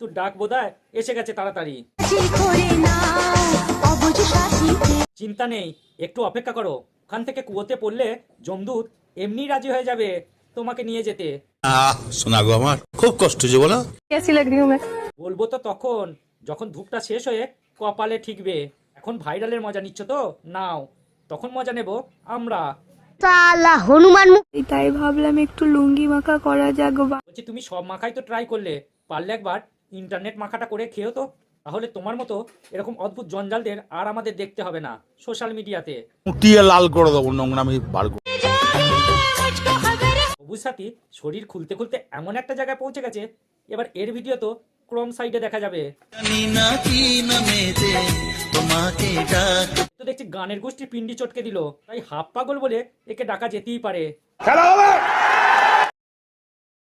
মৃত্যুর ডাক বোধহয় এসে গেছে তাড়াতাড়ি। চিন্তা নেই, একটু অপেক্ষা করো। ওখান থেকে কুয়োতে পড়লে যমদূত এমনি রাজি হয়ে যাবে তোমাকে নিয়ে যেতে। শোনা গো, আমার খুব কষ্ট যে বলো। বলবো তো তখন, যখন ধূপটা শেষ হয়ে কপালে ঠিকবে। এখন ভাইরালের মজা নিচ্ছ তো নাও, তখন মজা নেব আমরা। তাই ভাবলাম একটু লুঙ্গি মাখা করা যাক। বলছি তুমি সব মাখাই তো ট্রাই করলে, পারলে একবার ইন্টারনেট মাখাটা করে খেও তো। তাহলে তোমার মতো এরকম অদ্ভুত জঞ্জালদের আর আমাদের দেখতে হবে না সোশ্যাল মিডিয়াতে। উঠিয়ে লাল করে দেবো, নোংরামি বার করে। সবুজ সাথী শরীর খুলতে খুলতে এমন একটা জায়গায় পৌঁছে গেছে, এবার এর ভিডিও তো ক্রোম সাইডে দেখা যাবে। তো দেখছি গানের গোষ্ঠী পিন্ডি চটকে দিল, তাই হাফ পাগল বলে একে ডাকা যেতেই পারে।